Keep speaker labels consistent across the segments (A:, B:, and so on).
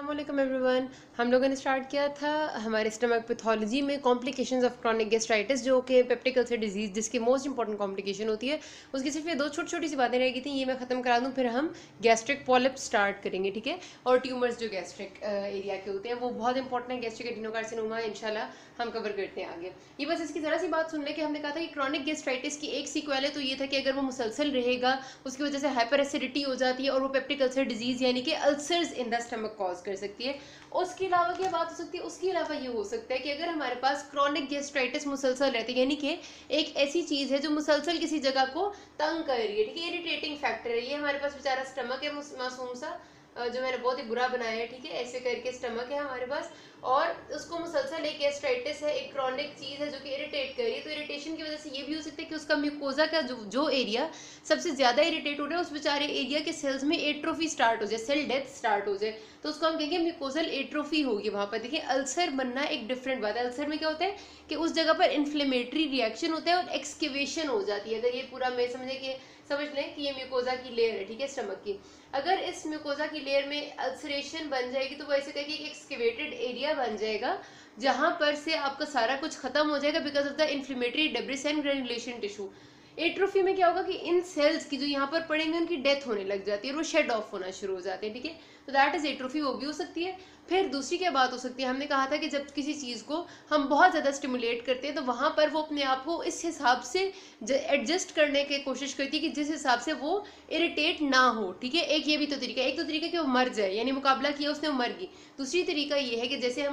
A: अस्सलाम एवरीवन। हम लोगों ने स्टार्ट किया था हमारे स्टमक पैथोलॉजी में कॉम्प्लिकेशंस ऑफ क्रॉनिक गैस्ट्राइटिस, जो कि पेप्टिक अल्सर डिजीज जिसकी मोस्ट इंपॉर्टेंट कॉम्प्लिकेशन होती है। उसकी सिर्फ ये दो छोटी छोटी सी बातें रह गई थी, ये मैं ख़त्म करा दूँ, फिर हम गैस्ट्रिक पॉलिप स्टार्ट करेंगे, ठीक है। और ट्यूमर्स जो गैस्ट्रिक एरिया के होते हैं वो बहुत इंपॉर्टेंट है। गैस्ट्रिक एडिनोकार्सिनोमा इंशाल्लाह हम कवर करते हैं आगे। ये बस इसकी ज़रा सी बात सुन ले कि हमने कहा था कि क्रॉनिक गैस्ट्राइटिस की एक सीक्वेल है, तो ये था कि अगर वो मुसलसल रहेगा उसकी वजह से हाइपर एसिडिटी हो जाती है और वो पेप्टिक अल्सर डिजीज यानी कि ulcers in the stomach cause कर सकती है। उसके अलावा क्या बात हो सकती है? उसके अलावा ये हो सकता है कि अगर हमारे पास क्रॉनिक गैस्ट्राइटिस मुसलसल रहती है, यानी कि एक ऐसी चीज है जो मुसलसल किसी जगह को तंग कर रही है, ठीक है, इरिटेटिंग फैक्टर है। ये हमारे पास बेचारा स्टमक है मासूम सा, जो मैंने बहुत ही बुरा बनाया है, ठीक है, ऐसे करके स्टमक है हमारे पास, और उसको मुसलसल एक गैस्ट्राइटिस है, एक क्रॉनिक चीज है जो कि इरिटेट कर रही है। तो इरिटेशन की वजह से ये भी हो सकता है कि उसका म्यूकोजा का जो एरिया सबसे ज्यादा इरिटेट हो रहा है, उस बेचारे एरिया के सेल्स में एट्रोफी स्टार्ट हो जाए, सेल डेथ स्टार्ट हो जाए, तो उसको हम कहेंगे म्यूकोजल एट्रोफी होगी वहां पर। देखिए, अल्सर बनना एक डिफरेंट बात है। अल्सर में क्या होता है कि उस जगह पर इन्फ्लेमेटरी रिएक्शन होता है और एक्सकेवेशन हो जाती है। अगर ये पूरा मैं समझ लें कि ये म्यूकोजा की लेयर है, ठीक है, स्टमक की, अगर इस म्यूकोजा की लेयर में अल्सरेशन बन जाएगी तो वो ऐसे कहेंगे एक एक्सकेवेटेड एरिया बन जाएगा जहां पर से आपका सारा कुछ खत्म हो जाएगा because of the inflammatory debris and granulation tissue. Atrophy में क्या होगा कि इन सेल्स की जो यहाँ पर पड़ेंगे उनकी डेथ होने लग जाती है और वो शेड ऑफ होना शुरू हो जाते हैं, ठीक है। तो दैट इज एट्रोफी, वो भी हो सकती है। फिर दूसरी क्या बात हो सकती है, हमने कहा था कि जब किसी चीज को हम बहुत ज्यादा स्टिमुलेट करते हैं तो वहां पर वो अपने आप को इस हिसाब से एडजस्ट करने की कोशिश करती है कि जिस हिसाब से वो इरिटेट ना हो, ठीक है। एक ये भी तो तरीका, एक तो तरीका कि वो मर जाए, यानी मुकाबला किया उसने वो मर गई। दूसरी तरीका ये है कि जैसे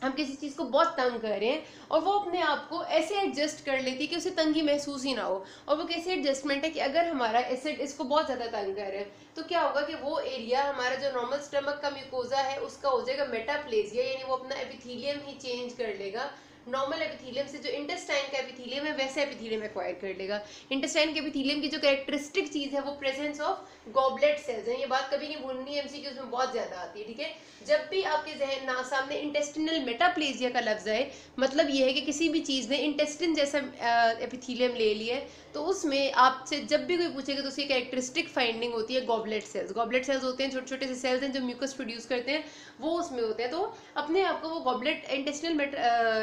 A: हम किसी चीज को बहुत तंग कर रहे हैं और वो अपने आप को ऐसे एडजस्ट कर लेती है कि उसे तंगी महसूस ही ना हो। और वो कैसे एडजस्टमेंट है कि अगर हमारा एसिड इसको बहुत ज्यादा तंग कर रहा है तो क्या होगा कि वो एरिया हमारा जो नॉर्मल स्टमक का म्यूकोजा है उसका हो जाएगा मेटाप्लेजिया, यानी वो अपना एपिथेलियम ही चेंज कर लेगा। नॉर्मल एपिथेलियम से जो इंटेस्टाइन का एपिथेलियम है वैसे एपिथेलियम एक्वायर कर लेगा। इंटेस्टाइन के एपिथेलियम की जो कैरेक्टरिस्टिक चीज है वो प्रेजेंस ऑफ गॉबलेट सेल्स है। ये बात कभी नहीं भूलनी है, एमसीक्यूज में बहुत ज्यादा आती है, ठीक है। जब भी आपके जहन ना सामने इंटेस्टिनल मेटाप्लेजिया का लफ्ज आए, मतलब ये है कि किसी भी चीज ने इंटेस्टिन जैसा एपिथेलियम ले लिया है, तो उसमें आपसे जब भी कोई पूछेगा तो उसकी कैरेक्टरिस्टिक फाइंडिंग होती है गॉबलेट सेल्स। गॉबलेट सेल्स होते हैं छोटे छोटे से सेल्स हैं जो म्यूकस प्रोड्यूस करते हैं, वो उसमें होते हैं। तो अपने आप को वो goblet intestinal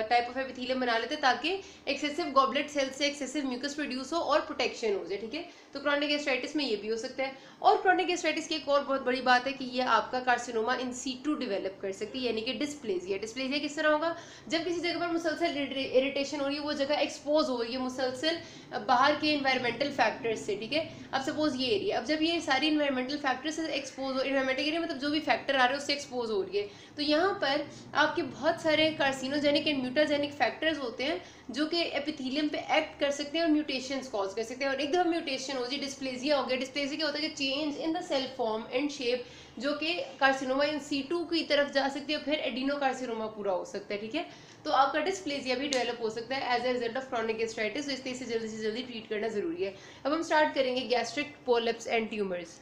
A: type of epithelium बना लेते हैं ताकि एक्सेसिव गॉबलेट सेल्स से एक्सेसिव म्यूकस प्रोड्यूस हो और प्रोटेक्शन हो जाए, ठीक है। तो क्रॉनिक गैस्ट्राइटिस में ये भी हो सकता है। और क्रॉनिक गैस्ट्राइटिस की एक और बहुत बड़ी बात है कि ये आपका कार्सिनोमा इन सीटू डेवलप कर सकती है, यानी कि डिस्प्लेजिया। डिस्प्लेजिया किस तरह होगा? जब किसी जगह पर मुसलसल इरिटेशन हो रही है, वो जगह एक्सपोज हो रही है मुसलसल बाहर के इन्वायरमेंटल फैक्टर्स से, ठीक है। अब सपोज ये एरिया, अब जब ये सारी इन्वायरमेंटल फैक्टर्स से एक्सपोज हो, इन्वायरमेंटल एरिया मतलब जो भी फैक्टर आ रहे हैं उससे एक्सपोज हो रही है, तो यहाँ पर आपके बहुत सारे कार्सिनोजेनिक एंड म्यूटाजेनिक फैक्टर्स होते हैं जो कि एपिथेलियम पे एक्ट कर सकते हैं और म्यूटेशंस कॉज कर सकते हैं। और एक दफा म्यूटेशन हो जाए, डिस्प्लेजिया हो गया, डिस्प्लेजिया क्या होता है कि change in the cell form and shape, जो कि कार्सिनोमा इन सीटू की तरफ जा सकती है और फिर एडिनो कार्सिनोमा पूरा हो सकता है, ठीक है। तो आपका डिस्प्लेजिया भी डेवलप हो सकता है as a result of chronic gastritis, तो इसलिए इसे जल्दी से जल्दी ट्रीट करना जरूरी है। अब हम स्टार्ट करेंगे gastric polyps and tumours.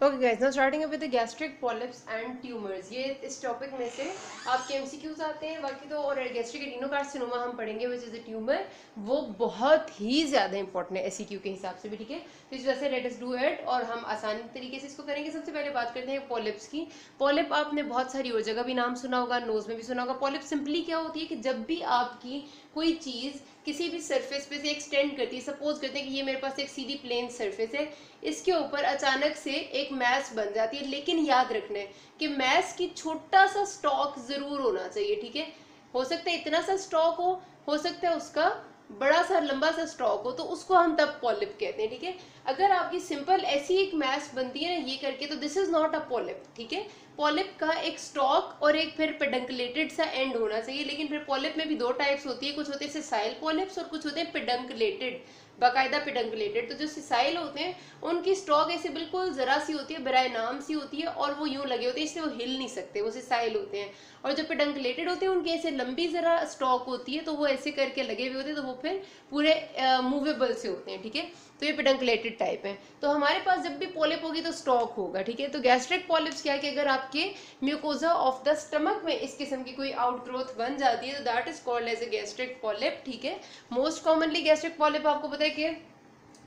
A: Okay guys, now starting with the gastric polyps and tumours. ये इस टॉपिक में से आपके एमसीक्यूज आते हैं, बाकी तो और गैस्ट्रिक एडिनोकार्सिनोमा हम पढ़ेंगे विच इज अ ट्यूमर, वो बहुत ही ज्यादा इंपॉर्टेंट है एससीक्यू के हिसाब से भी, ठीक है। तो इस वजह से लेट अस डू इट और हम आसानी तरीके से इसको करेंगे। सबसे पहले बात करते हैं पॉलिप्स की। पॉलिप आपने बहुत सारी और जगह भी नाम सुना होगा, नोज में भी सुना होगा। पॉलिप सिंपली क्या होती है कि जब भी आपकी कोई चीज किसी भी सरफेस पे से एक्सटेंड करती है, सपोज करते हैं कि ये मेरे पास एक सीधी प्लेन सरफेस है, इसके ऊपर अचानक से एक मैस बन जाती है, लेकिन याद रखना है कि मैस की छोटा सा स्टॉक जरूर होना चाहिए, ठीक है। हो सकता है इतना सा स्टॉक हो सकता है उसका बड़ा सा लंबा सा स्टॉक हो, तो उसको हम तब पॉलिप कहते हैं, ठीक है। अगर आपकी सिंपल ऐसी एक मैस बनती है ना ये करके, तो this is not a polyp, ठीक है। पॉलिप का एक स्टॉक और एक फिर पेडंकुलेटेड सा एंड होना चाहिए। लेकिन फिर पॉलिप में भी दो टाइप्स होती है, कुछ होते हैं सिसाइल पॉलिप्स और कुछ होते हैं पेडंकुलेटेड, बाकायदा पेडंकुलेटेड। तो जो सिसाइल होते हैं उनकी स्टॉक ऐसे बिल्कुल जरा सी होती है, बराए नाम सी होती है, और वो यूं लगे होते हैं, इसलिए वो हिल नहीं सकते, वो सिसाइल होते हैं। और जो पेडंकुलेटेड होते हैं उनकी ऐसे लंबी जरा स्टॉक होती है, तो वो ऐसे करके लगे हुए होते हैं, तो वो फिर पूरे मूवेबल से होते हैं, ठीक है। तो ये पेडंकुलेटेड टाइप है। तो हमारे पास जब भी पॉलिप होगी तो स्टॉक होगा, ठीक है। तो गैस्ट्रिक पॉलिप्स क्या है कि अगर आपके म्यूकोजा ऑफ द स्टमक में इस किस्म की कोई आउटग्रोथ बन जाती है तो that is called as a gastric polyp, ठीक है। मोस्ट कॉमनली गैस्ट्रिक पॉलिप आपको पता है कि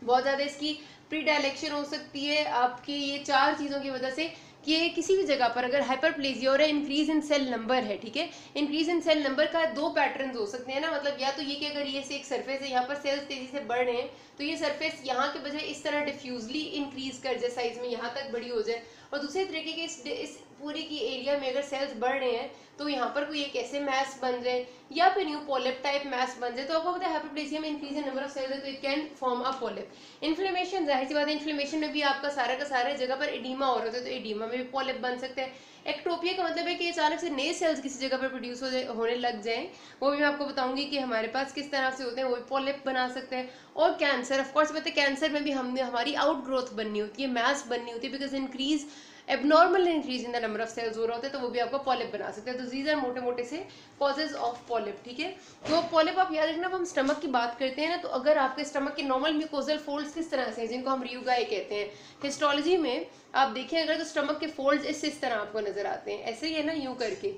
A: बहुत ज्यादा इसकी प्री डायलेक्शन हो सकती है आपकी ये चार चीजों की वजह से, कि किसी भी जगह पर अगर हाइपरप्लेजिया और इंक्रीज इन सेल नंबर है, ठीक है, इंक्रीज इन सेल नंबर का दो पैटर्न हो सकते हैं ना, मतलब या तो ये कि अगर ये से एक सरफेस है, यहाँ पर सेल्स तेजी से बढ़ रहे हैं तो ये सरफेस यहाँ के बजाय इस तरह डिफ्यूजली इंक्रीज कर जाए, साइज में यहाँ तक बड़ी हो जाए, और दूसरे तरीके के इस पूरी की एरिया में अगर सेल्स बढ़ रहे हैं तो यहाँ पर कोई एक ऐसे मैस बन जाए या फिर न्यू पॉलिप टाइप मैस बन जाए। तो आपको पता है हाइपरप्लेजिया में increase in number of cells है तो it can form a polyp. Inflammation, जाहिर सी बात है इन्फ्लेमेशन में भी आपका सारा का सारा जगह पर एडीमा हो रहा है तो एडीमा में भी पॉलिप बन सकते हैं। एक्टोपिया का मतलब है कि अचानक से नए सेल्स किसी जगह पर प्रोड्यूस होने लग जाएं, वो भी मैं आपको बताऊंगी कि हमारे पास किस तरह से होते हैं, वो भी पॉलिप बना सकते हैं। और कैंसर, ऑफ कोर्स पता है कैंसर में भी हमारी आउट ग्रोथ बननी होती है, मैस बननी होती है, because increase abnormal increase in the number of cells हो रहा होता है तो वो भी आपको पॉलिप बना सकते हैं। तो दीज आर मोटे मोटे से कॉजेज ऑफ पॉलिप, ठीक है। तो पॉलिप आप याद रखना, अब हम स्टमक की बात करते हैं ना, तो अगर आपके स्टमक के नॉर्मल म्यूकोजल फोल्ड्स किस तरह से हैं, जिनको हम रियूगाई कहते हैं, हिस्टोलॉजी में आप देखें अगर तो स्टमक के फोल्ड्स इस तरह आपको नजर आते हैं, ऐसे ही है ना, यूं करके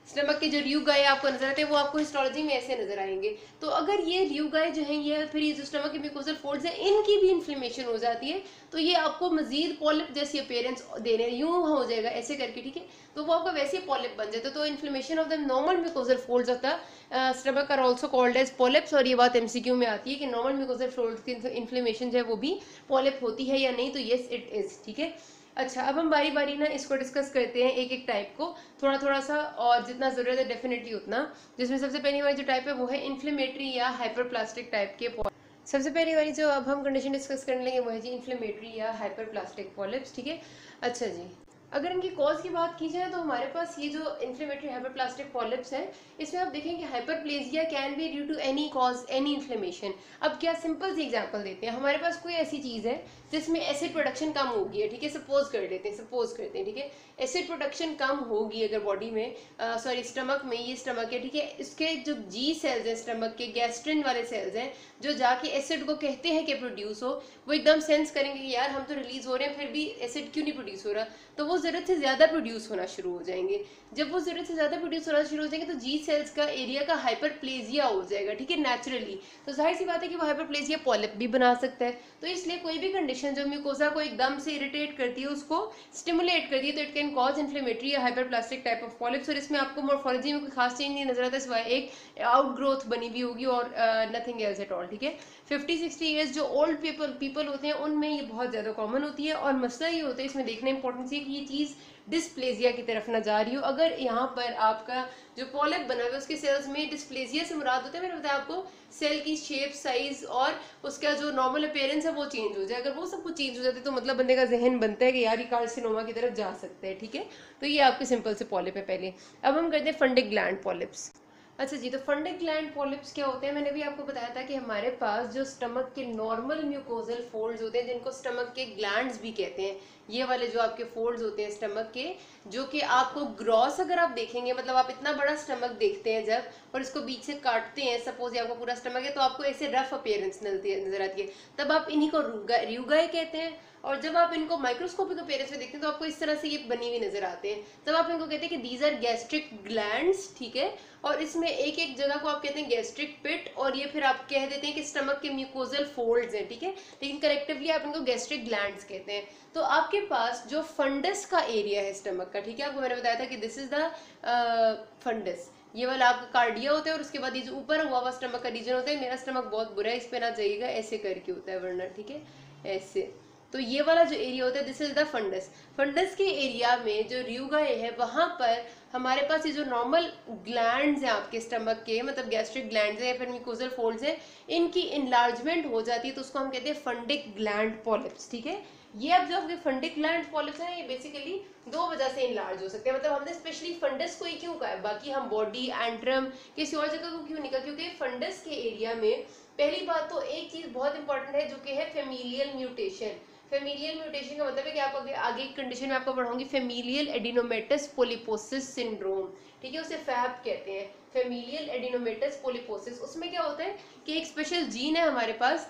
A: स्टमक के जो रियूगाई आपको नजर आते हैं वो आपको हिस्टोलॉजी में ऐसे नजर आएंगे। तो अगर ये रियूगाई जो है ये फिर ये जो स्टमक के म्यूकोजल फोल्ड्स हैं इनकी भी इन्फ्लेमेशन हो जाती है तो ये आपको मजीद पॉलिप जैसी अपीयरेंस देने यूं हो जाएगा ऐसे करके, ठीक है, तो वो आपका वैसे ही पॉलिप बन जाता है। तो inflammation of the normal mucosal folds of the stomach are also called as polyps. और ये बात एमसीक्यू में आती है कि नॉर्मल म्यूकोजल फोल्ड्स की इन्फ्लेमेशन जो है वो भी पॉलिप होती है या नहीं, तो येस इट इज, ठीक है। अच्छा, अब हम बारी बारी ना इसको डिस्कस करते हैं एक एक टाइप को थोड़ा थोड़ा सा, और जितना ज़रूरत है डेफिनेटली उतना। जिसमें सबसे पहली वाली जो टाइप है वो है इन्फ्लेमेटरी या हाइपरप्लास्टिक टाइप के। सबसे पहली वाली जो अब हम कंडीशन डिस्कस करने लगे वो है जी इन्फ्लेमेटरी या हाइपरप्लास्टिक पॉलिप्स, ठीक है। अच्छा जी, अगर इनकी कॉज की बात की जाए तो हमारे पास ये जो इन्फ्लेमेटरी हाइपरप्लास्टिक पॉलिप्स है इसमें आप देखेंगे hyperplasia can be due to any cause any inflammation. अब क्या सिंपल सी एग्जांपल देते हैं, हमारे पास कोई ऐसी चीज़ है जिसमें एसिड प्रोडक्शन कम होगी है, ठीक है, सपोज करते हैं, ठीक है, एसिड प्रोडक्शन कम होगी अगर बॉडी में, सॉरी स्टमक में, ये स्टमक है, ठीक है, इसके जो जी सेल्स हैं स्टमक के, गैस्ट्रिन वाले सेल्स हैं जो जाके एसिड को कहते हैं कि प्रोड्यूस हो, वो एकदम सेंस करेंगे कि यार हम तो रिलीज हो रहे हैं फिर भी एसिड क्यों नहीं प्रोड्यूस हो रहा, तो वो जरूरत से ज्यादा प्रोड्यूस होना शुरू हो जाएंगे। जब वो जरूरत से ज्यादा प्रोड्यूस होना शुरू हो जाएंगे तो जी सेल्स का एरिया का हाइपरप्लेजिया हो जाएगा, ठीक है, नेचुरली। तो जाहिर सी बात है कि वो हाइपरप्लेजिया पॉलिप भी बना सकता है। तो इसलिए कोई भी कंडीशन जो म्यूकोसा को एकदम से इरिटेट करती है, उसको स्टिमुलेट करती है, तो इट कैन कॉज इन्फ्लेमेटरी या हाइपरप्लास्टिक टाइप ऑफ पॉलिप्स। और इसमें आपको मॉर्फोलॉजी में कोई खास चेंज नहीं नजर आता सिवाय एक आउट ग्रोथ बनी हुई होगी और नथिंग एल्स एट ऑल, ठीक है। 50-60 ईयर्स जो ओल्ड पीपल होते हैं उनमें ये बहुत ज़्यादा कॉमन होती है। और मसला ये होता है इसमें देखना इंपॉर्टेंट है कि ये चीज़ डिस्प्लेजिया की तरफ ना जा रही हो। अगर यहाँ पर आपका जो पॉलिप बना हुआ है उसके सेल्स में डिस्प्लेजिया से मुराद होता है, मैंने बताया आपको सेल की शेप, साइज और उसका जो नॉर्मल अपीयरेंस है वो चेंज हो जाए। अगर वो सब कुछ चेंज हो जाते हैं तो मतलब बंदे का जहन बनता है कि यार ये कार्सिनोमा की तरफ जा सकते हैं, ठीक है। तो ये आपके सिंपल से पॉलिप है पहले। अब हम करते हैं फंडिक ग्लैंड पॉलिप्स। अच्छा जी, तो फंडिक ग्लैंड पॉलिप्स क्या होते हैं, मैंने भी आपको बताया था कि हमारे पास जो स्टमक के नॉर्मल म्यूकोजल फोल्ड्स होते हैं जिनको स्टमक के ग्लैंड्स भी कहते हैं, ये वाले जो आपके फोल्ड्स होते हैं स्टमक के, जो कि आपको ग्रॉस अगर आप देखेंगे, मतलब आप इतना बड़ा स्टमक देखते हैं जब और इसको बीच से काटते हैं, सपोज ये आपका पूरा स्टमक है तो आपको ऐसे रफ अपीयरेंस नजर आती है, तब आप इन्हीं को रियूगाई कहते हैं। और जब आप इनको माइक्रोस्कोपिक अपीयरेंस में देखते हैं तो आपको इस तरह से ये बनी हुई नजर आते हैं, तब आप इनको कहते हैं कि दीज आर गैस्ट्रिक ग्लैंड्स, ठीक है। और इसमें एक एक जगह को आप कहते हैं गैस्ट्रिक पिट, और ये फिर आप कह देते हैं कि स्टमक के म्यूकोजल फोल्ड्स हैं, ठीक है, लेकिन करेक्टिवली आप इनको गैस्ट्रिक ग्लैंड्स कहते हैं। तो आपके पास जो फंडस का एरिया है स्टमक का, ठीक है, आपको मैंने बताया था कि दिस इज द फंडस, ये वाला आपका कार्डिया होता है और उसके बाद ये जो ऊपर हुआ हुआ स्टमक का रीजन होता है। मेरा स्टमक बहुत बुरा है, इस पे ना जाइएगा, ऐसे करके होता है वरना, ठीक है, ऐसे। तो ये वाला जो एरिया होता है this is the fundus. Fundus के एरिया में जो रियूगाई है वहां पर हमारे पास ये जो नॉर्मल ग्लैंड्स हैं आपके स्टमक के, मतलब गैस्ट्रिक ग्लैंड्स हैं या फिर म्यूकोजल फोल्ड्स हैं, इनकी इनलार्जमेंट हो जाती है तो उसको हम कहते हैं फंडिक ग्लैंड पॉलिप्स, ठीक है। ये अब जो आपके फंडिक ग्लैंड पॉलिप्स हैं ये बेसिकली दो वजह से इनलार्ज हो सकते हैं, मतलब हमने स्पेशली फंडस को ही क्यों कहा है, बाकी हम बॉडी, एंट्रम, किसी और जगह को क्यों नहीं कहा, क्योंकि फंडस के एरिया में पहली बात तो एक चीज बहुत इंपॉर्टेंट है जो कि है फेमिलियल म्यूटेशन। फेमिलियल म्यूटेशन का मतलब है कि आप आगे एक कंडीशन में आपको पढ़ाऊंगी, फेमिलियल एडिनोमेटस पोलिपोसिस सिंड्रोम, ठीक है, उसे फैब कहते हैं, फेमिलियल एडिनोमेटस पोलिपोसिस। उसमें क्या होता है कि एक स्पेशल जीन है हमारे पास,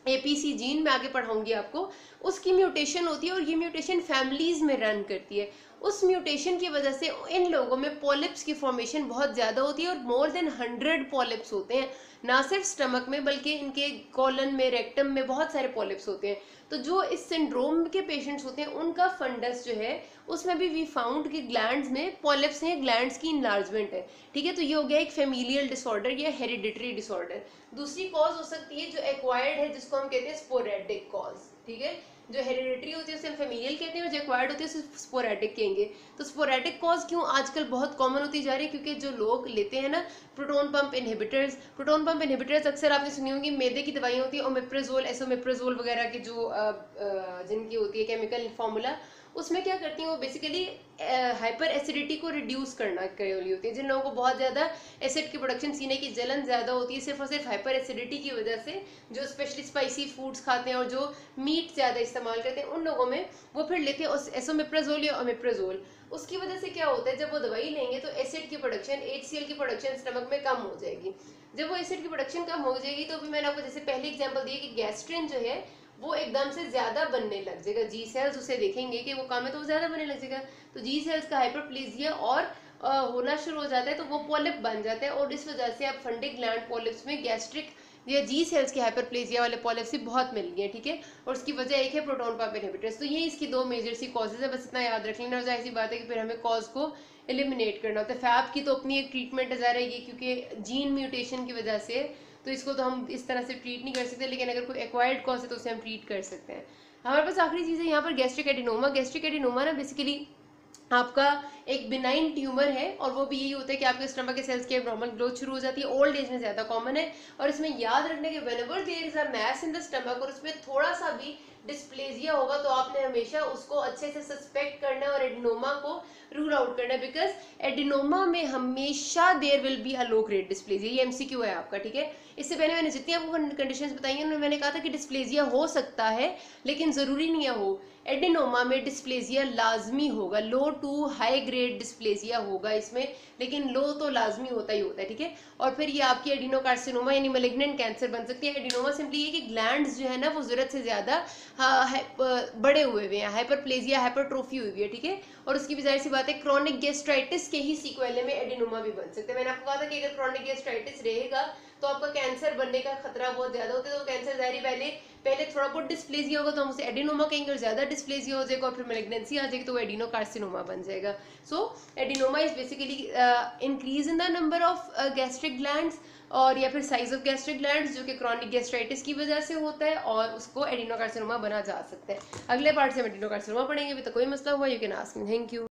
A: एपीसी जीन, मैं आगे पढ़ाऊंगी आपको, उसकी म्यूटेशन होती है और ये म्यूटेशन फैमिलीज में रन करती है। उस म्यूटेशन की वजह से इन लोगों में पॉलिप्स की फॉर्मेशन बहुत ज़्यादा होती है और मोर देन 100 पॉलिप्स होते हैं, ना सिर्फ स्टमक में बल्कि इनके कॉलन में, रेक्टम में बहुत सारे पॉलिप्स होते हैं। तो जो इस सिंड्रोम के पेशेंट्स होते हैं उनका फंडस जो है उसमें भी वी फाउंड कि ग्लैंड्स में पॉलिप्स हैं, ग्लैंड्स की इनलार्जमेंट है। ठीक है, तो ये हो गया एक फेमिलियल डिसऑर्डर या हेरिडिटरी डिसऑर्डर। दूसरी कॉज हो सकती है जो एक्वायर्ड है, जिसको हम कहते हैं स्पोरेडिक कॉज। ठीक है, जो हेरिडिटरी होती है उसे हम फेमिलियल कहते हैं और जो एक्वायर्ड होती है उसे स्पोरेडिक कहेंगे। तो स्पोरेडिक कॉज क्यों आजकल बहुत कॉमन होती जा रही है, क्योंकि जो लोग लेते हैं ना प्रोटोन पंप इनहिबिटर्स अक्सर आपने सुनी होंगी, मैदे की दवाइयाँ होती है ओमेप्राजोल, एसोमेप्राजोल वगैरह की जो जिनकी होती है केमिकल फॉर्मूला, उसमें क्या करती हैं वो बेसिकली हाइपर एसिडिटी को रिड्यूस करना के लिए होती है। जिन लोगों को बहुत ज़्यादा एसिड की प्रोडक्शन, सीने की जलन ज़्यादा होती है सिर्फ और सिर्फ हाइपर एसिडिटी की वजह से, जो स्पेशली स्पाइसी फूड्स खाते हैं और जो मीट ज़्यादा इस्तेमाल करते हैं, उन लोगों में वो फिर लेते हैं एसोमेप्राजोल या ओमेप्राजोल। उसकी वजह से क्या होता है, जब वो दवाई लेंगे तो एसिड की प्रोडक्शन, HCl की प्रोडक्शन स्टमक में कम हो जाएगी। जब वो एसिड की प्रोडक्शन कम हो जाएगी तो भी मैंने आपको जैसे पहले एग्जांपल दिया कि गैस्ट्रिन जो है वो एकदम से ज्यादा बनने लग जाएगा। जी सेल्स उसे देखेंगे कि वो कम है तो वो ज्यादा बनने लग जाएगा। तो जी सेल्स का हाइपरप्लेजिया और होना शुरू हो जाता है, तो वो पॉलिप बन जाता है और इस वजह से अब फंडिक ग्लैंड पॉलिप्स में गैस्ट्रिक या जी सेल्स के हाइपरप्लेजिया वाले पॉलिप्स बहुत मिल गए। ठीक है, और उसकी वजह एक है प्रोटोन पंप इनहिबिटर्स। तो ये इसकी दो मेजर सी कॉजेज है, बस इतना याद रख लेना। जाहिर सी बात है कि फिर हमें कॉज को एलिमिनेट करना होता है। फैब की तो अपनी एक ट्रीटमेंट है, ये क्योंकि जीन म्यूटेशन की वजह से, तो इसको तो हम इस तरह से ट्रीट नहीं कर सकते, लेकिन अगर कोई एक्वायर्ड कॉज है तो उसे हम ट्रीट कर सकते हैं। हमारे पास आखिरी चीज़ है यहाँ पर गैस्ट्रिक एडिनोमा। गैस्ट्रिक एडिनोमा ना बेसिकली आपका एक बिनाइन ट्यूमर है और वो भी यही होता है कि आपके स्टमक के सेल्स की एब्नॉर्मल ग्रोथ शुरू हो जाती है। ओल्ड एज में ज्यादा कॉमन है और इसमें याद रखने के whenever there is a mass in the stomach और उसमें थोड़ा सा भी डिस्प्लेजिया होगा तो आपने हमेशा उसको अच्छे से सस्पेक्ट करना है और एडिनोमा को रूल आउट करना है, बिकॉज एडिनोमा में हमेशा there will be a low grade dysplasia. ये MCQ है आपका। ठीक है, इससे पहले मैंने जितनी आपको कंडीशंस बताई हैं मैंने कहा था कि डिस्प्लेजिया हो सकता है लेकिन जरूरी नहीं है हो। एडिनोमा में डिस्प्लेजिया लाजमी होगा, लो टू हाई ग्रेड डिस्प्लेजिया होगा इसमें, लेकिन लो तो लाजमी होता ही होता है। ठीक है, और फिर ये आपकी एडिनोकार्सिनोमा यानी मैलिग्नेंट कैंसर बन सकती है। एडिनोमा सिंपली ये कि ग्लैंड्स जो है ना वो जरूरत से ज्यादा बड़े हुए हैं, हाइपरप्लेजिया हाइपरट्रोफी हुई है। ठीक है, और उसकी भी जाहिर सी बात है क्रोनिक गैस्ट्राइटिस के ही सीक्वेले में एडिनोमा भी बन सकते हैं। मैंने आपको कहा था कि अगर क्रोनिक गैस्ट्राइटिस रहेगा तो आपका कैंसर बनने का खतरा बहुत ज्यादा होता है। तो कैंसर जाहिर पहले थोड़ा बहुत डिस्प्लेजिया होगा तो हम उसे एडिनोमा कहेंगे, और ज्यादा डिस्प्लेजिया हो जाएगा और फिर मैलिग्नेंसी आ जाएगी तो वो एडिनोकार्सिनोमा बन जाएगा। So adenoma is basically increase in the number of gastric glands और या फिर साइज ऑफ गैस्ट्रिक ग्लैंड्स जो कि क्रॉनिक गैस्ट्राइटिस की वजह से होता है और उसको एडिनोकार्सिनोमा बना जा सकता है। अगले पार्ट से हम एडिनोकार्सिनोमा पढ़ेंगे, अभी तो कोई मसला हुआ you can ask me. Thank you.